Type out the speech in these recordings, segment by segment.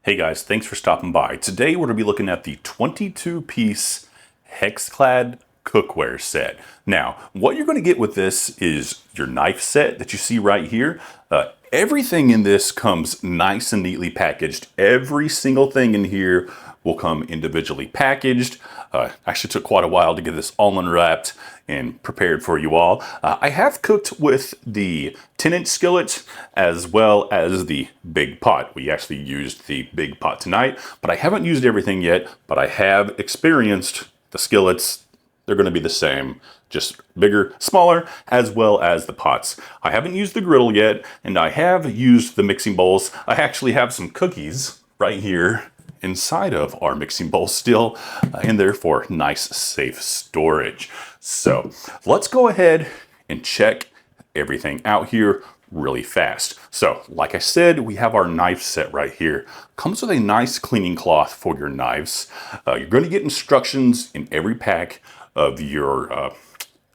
Hey guys, thanks for stopping by. Today we're going to be looking at the 22-piece HexClad cookware set. Now, what you're going to get with this is your knife set that you see right here. Everything in this comes nice and neatly packaged. Every single thing in here will come individually packaged. Actually took quite a while to get this all unwrapped and prepared for you all. I have cooked with the 10-inch skillet as well as the big pot. We actually used the big pot tonight, but I haven't used everything yet, but I have experienced the skillets. They're going to be the same, just bigger, smaller, as well as the pots. I haven't used the griddle yet, and I have used the mixing bowls. I actually have some cookies right here inside of our mixing bowl still in there for nice, safe storage. So let's go ahead and check everything out here really fast. So like I said, we have our knife set right here. Comes with a nice cleaning cloth for your knives. You're going to get instructions in every pack of your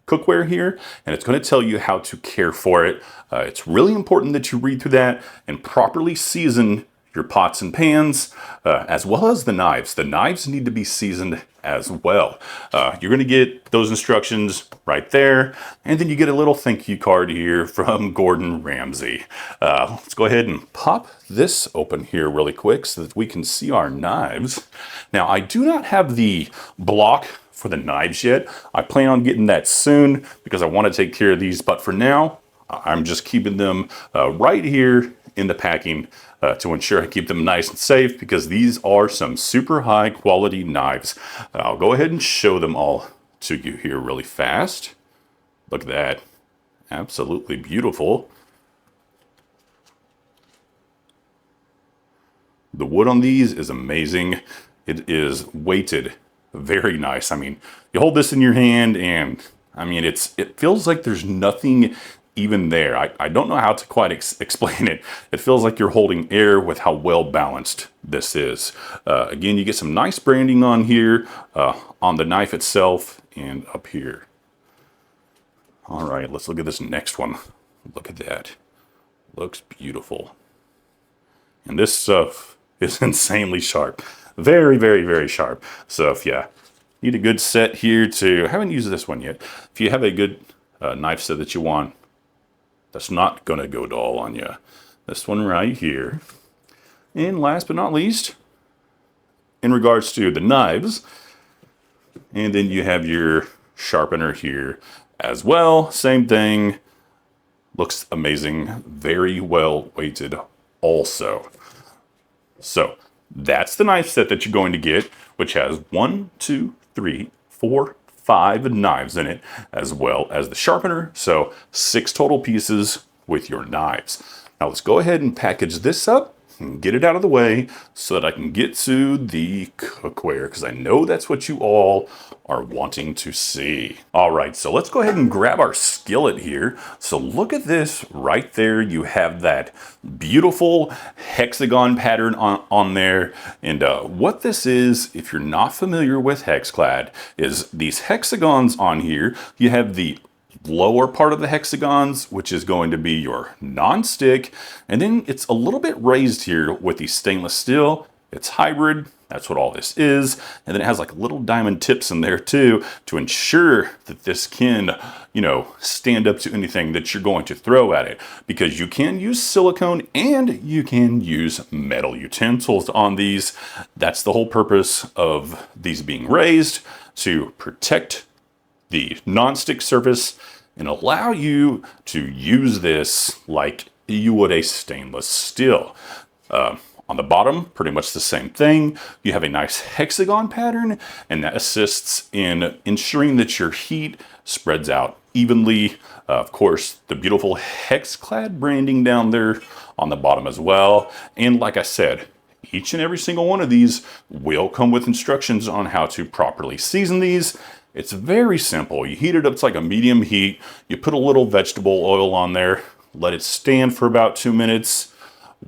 cookware here, and it's going to tell you how to care for it. It's really important that you read through that and properly season your pots and pans, as well as the knives. The knives need to be seasoned as well. You're going to get those instructions right there, and then you get a little thank you card here from Gordon Ramsay. Let's go ahead and pop this open here really quick so that we can see our knives. Now, I do not have the block for the knives yet. I plan on getting that soon because I want to take care of these, but for now, I'm just keeping them right here in the packing to ensure I keep them nice and safe, because these are some super high quality knives. I'll go ahead and show them all to you here really fast. Look at that. Absolutely beautiful. The wood on these is amazing. It is weighted very nice. I mean, you hold this in your hand and I mean, it feels like there's nothing even there. I don't know how to quite explain it. It feels like you're holding air with how well balanced this is. Again, you get some nice branding on here, on the knife itself and up here. All right, let's look at this next one. Look at that. Looks beautiful. And this stuff is insanely sharp. Very, very, very sharp. So if you need a good set here I haven't used this one yet. If you have a good knife set that you want, that's not going to go dull on you. This one right here. And last but not least, in regards to the knives, and then you have your sharpener here as well. Same thing. Looks amazing. Very well weighted also. So that's the knife set that you're going to get, which has 1, 2, 3, 4, 5 knives in it, as well as the sharpener. So 6 total pieces with your knives. Now let's go ahead and package this up and get it out of the way so that I can get to the cookware, because I know that's what you all are wanting to see. All right, so let's go ahead and grab our skillet here. So look at this right there. You have that beautiful hexagon pattern on there. And what this is, if you're not familiar with HexClad, is these hexagons on here. You have the lower part of the hexagons, which is going to be your non-stick, and then it's a little bit raised here with the stainless steel. It's hybrid. That's what all this is. And then it has like little diamond tips in there too to ensure that this can, stand up to anything that you're going to throw at it, because you can use silicone and you can use metal utensils on these. That's the whole purpose of these being raised, to protect the non-stick surface and allow you to use this like you would a stainless steel. On the bottom, pretty much the same thing. You have a nice hexagon pattern, and that assists in ensuring that your heat spreads out evenly. Of course, the beautiful HexClad branding down there on the bottom as well. And like I said, each and every single one of these will come with instructions on how to properly season these. It's very simple. You heat it up to like a medium heat. You put a little vegetable oil on there, let it stand for about 2 minutes,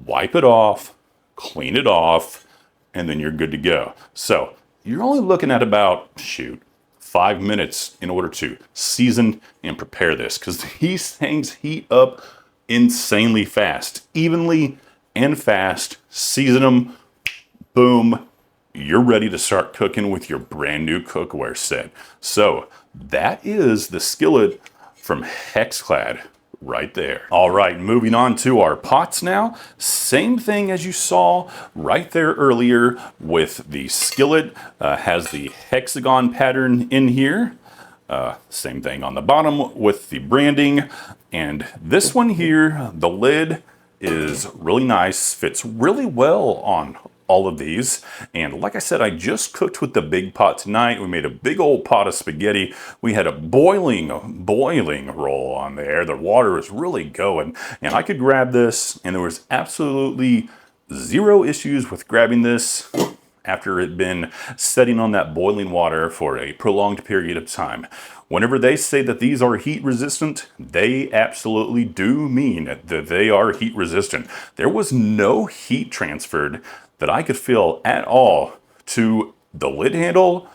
wipe it off, clean it off, and then you're good to go. So you're only looking at about, 5 minutes in order to season and prepare this, because these things heat up insanely fast, evenly and fast. Season them, boom, you're ready to start cooking with your brand new cookware set. So that is the skillet from HexClad right there. All right, moving on to our pots now. Same thing as you saw right there earlier with the skillet. Has the hexagon pattern in here. Same thing on the bottom with the branding. And this one here, the lid is really nice, fits really well on all of these. And like I said, I just cooked with the big pot tonight. We made a big old pot of spaghetti. We had a boiling roll on there. The water was really going. And I could grab this, and there was absolutely zero issues with grabbing this after it had been setting on that boiling water for a prolonged period of time. Whenever they say that these are heat resistant, they absolutely do mean that they are heat resistant. There was no heat transferred that I could feel at all to the lid handle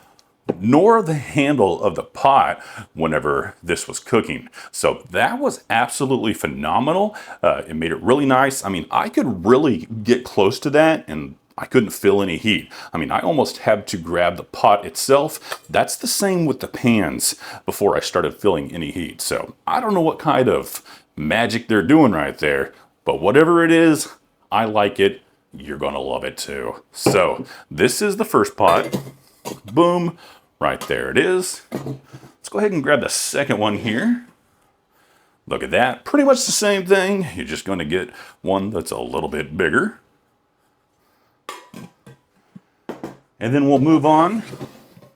nor the handle of the pot whenever this was cooking. So that was absolutely phenomenal. It made it really nice. I mean, I could really get close to that and I couldn't feel any heat. I mean, I almost had to grab the pot itself. That's the same with the pans before I started feeling any heat. So I don't know what kind of magic they're doing right there, but whatever it is, I like it. You're gonna love it too. So this is the first pot. Boom, right there it is. Let's go ahead and grab the second one here. Look at that, pretty much the same thing. You're just gonna get one that's a little bit bigger. And then we'll move on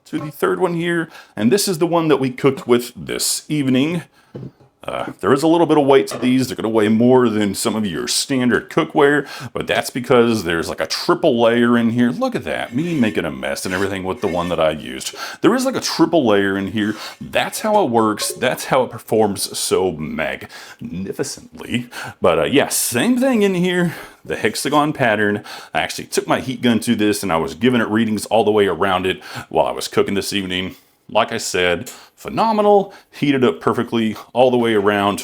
to the third one here. And this is the one that we cooked with this evening. There is a little bit of weight to these. They're going to weigh more than some of your standard cookware, but that's because there's like a triple layer in here. Look at that, me making a mess and everything with the one that I used. There is like a triple layer in here. That's how it works. That's how it performs so magnificently. But yeah, same thing in here. The hexagon pattern. I actually took my heat gun to this and I was giving it readings all the way around it while I was cooking this evening. Like I said, phenomenal, heated up perfectly all the way around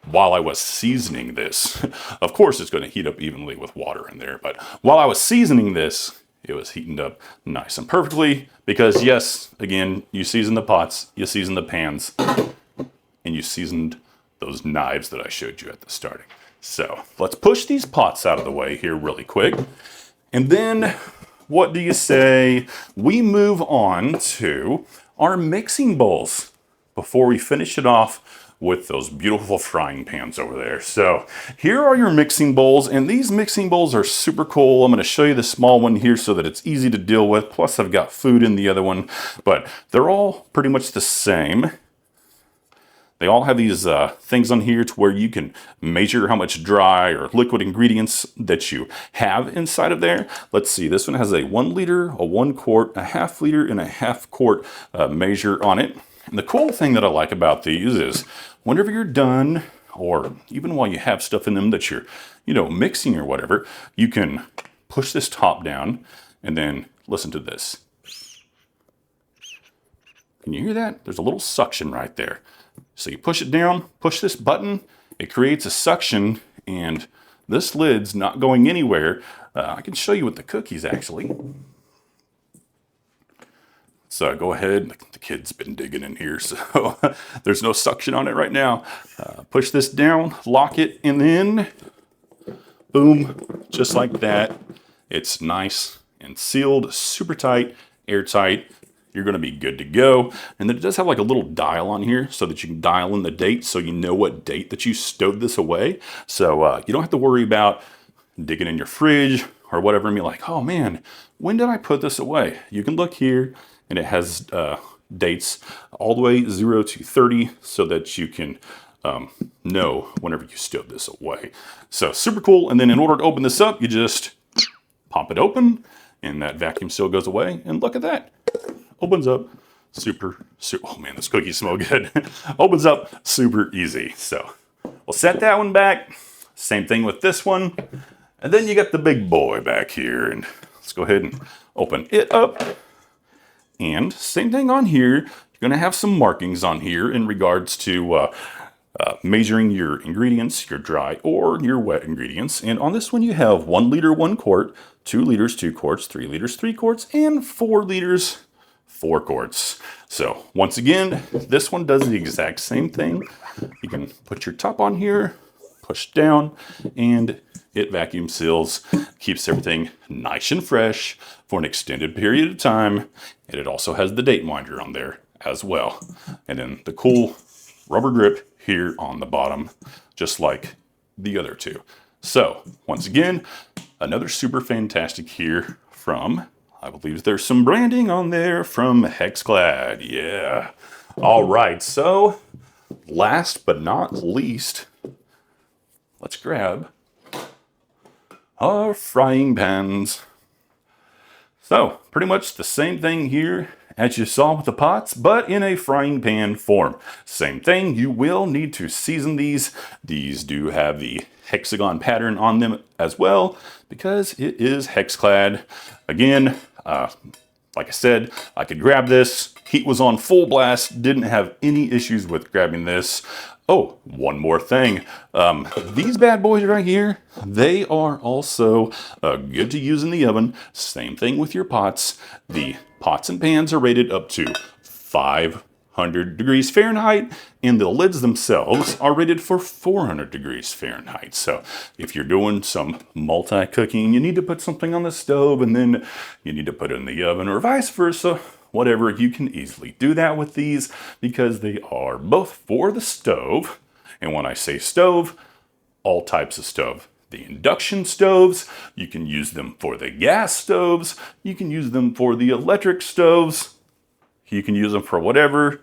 while I was seasoning this. Of course, it's going to heat up evenly with water in there, but while I was seasoning this, it was heating up nice and perfectly because yes, again, you season the pots, you season the pans, and you seasoned those knives that I showed you at the starting. So let's push these pots out of the way here really quick. And then what do you say we move on to our mixing bowls before we finish it off with those beautiful frying pans over there. So here are your mixing bowls, and these mixing bowls are super cool. I'm going to show you the small one here so that it's easy to deal with. Plus I've got food in the other one, but they're all pretty much the same. They all have these things on here to where you can measure how much dry or liquid ingredients that you have inside of there. Let's see, this one has a 1 liter, a 1 quart, a half liter, and a half quart measure on it. And the cool thing that I like about these is whenever you're done, or even while you have stuff in them that you're, mixing or whatever, you can push this top down and then listen to this. Can you hear that? There's a little suction right there. So you push it down, push this button, it creates a suction, and this lid's not going anywhere. I can show you with the cookies actually. So go ahead, the kid's been digging in here, so there's no suction on it right now. Push this down, lock it, and then boom, just like that. It's nice and sealed, super tight, airtight. You're going to be good to go. And then it does have like a little dial on here so that you can dial in the date so you know what date that you stowed this away. So you don't have to worry about digging in your fridge or whatever and be like, oh man, when did I put this away? You can look here and it has dates all the way 0 to 30 so that you can know whenever you stowed this away. So super cool. And then in order to open this up, you just pop it open and that vacuum seal goes away. And look at that. Opens up super, oh man, this cookies smell good. Opens up super easy. So we'll set that one back. Same thing with this one. And then you got the big boy back here. And let's go ahead and open it up. And same thing on here. You're going to have some markings on here in regards to measuring your ingredients, your dry or your wet ingredients. And on this one, you have 1 liter, 1 quart, 2 liters, 2 quarts, 3 liters, 3 quarts, and 4 liters, 4 quarts. So once again, this one does the exact same thing. You can put your top on here, push down, and it vacuum seals, keeps everything nice and fresh for an extended period of time. And it also has the date minder on there as well. And then the cool rubber grip here on the bottom, just like the other two. So once again, another super fantastic here from, I believe there's some branding on there from HexClad. Yeah. All right. So last but not least, let's grab our frying pans. So pretty much the same thing here as you saw with the pots, but in a frying pan form. Same thing, you will need to season these. These do have the hexagon pattern on them as well, because it is HexClad. Again, like I said, I could grab this. Heat was on full blast, didn't have any issues with grabbing this. Oh, one more thing. These bad boys right here, they are also good to use in the oven. Same thing with your pots. The pots and pans are rated up to 500 degrees Fahrenheit, and the lids themselves are rated for 400 degrees Fahrenheit. So if you're doing some multi-cooking, you need to put something on the stove and then you need to put it in the oven, or vice versa. Whatever, you can easily do that with these because they are both for the stove. And when I say stove, all types of stove. The induction stoves, you can use them for the gas stoves, you can use them for the electric stoves, you can use them for whatever,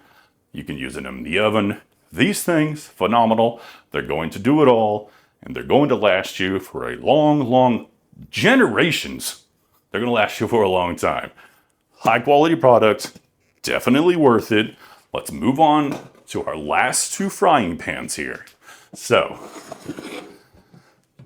you can use them in the oven. These things, phenomenal. They're going to do it all, and they're going to last you for a long generations. They're going to last you for a long time. High quality product, definitely worth it. Let's move on to our last two frying pans here. So,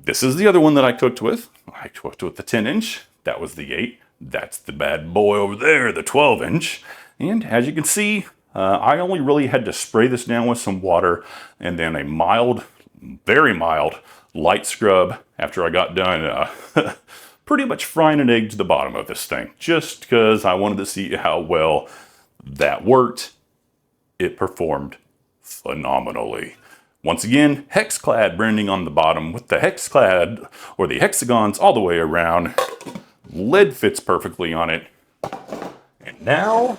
this is the other one that I cooked with. I cooked with the 10-inch. That was the 8. That's the bad boy over there, the 12-inch. And as you can see, I only really had to spray this down with some water and then a mild, very mild, light scrub after I got done pretty much frying an egg to the bottom of this thing, just because I wanted to see how well that worked. It performed phenomenally. Once again, HexClad branding on the bottom with the HexClad or the hexagons all the way around. Lid fits perfectly on it. And now,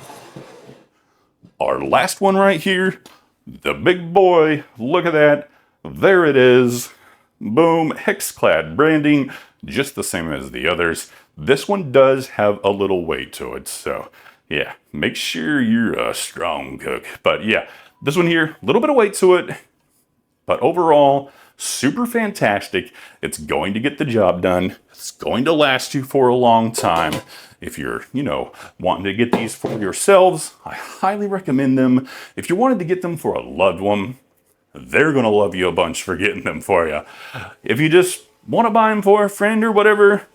our last one right here, the big boy. Look at that. There it is. Boom, HexClad branding, just the same as the others. This one does have a little weight to it, so yeah, make sure you're a strong cook. But yeah, this one here, a little bit of weight to it, but overall, super fantastic. It's going to get the job done. It's going to last you for a long time. If you're, wanting to get these for yourselves, I highly recommend them. If you wanted to get them for a loved one, they're going to love you a bunch for getting them for you. If you just want to buy them for a friend or whatever,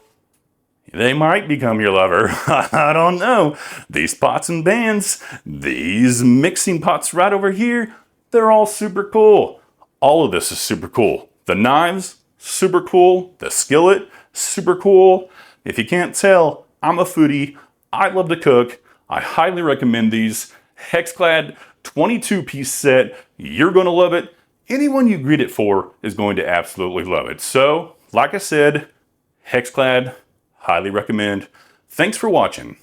they might become your lover. I don't know. These pots and pans, these mixing pots right over here, they're all super cool. All of this is super cool. The knives, super cool. The skillet, super cool. If you can't tell, I'm a foodie. I love to cook. I highly recommend these. HexClad 22-piece set. You're going to love it. Anyone you greet it for is going to absolutely love it. So, like I said, HexClad, highly recommend. Thanks for watching.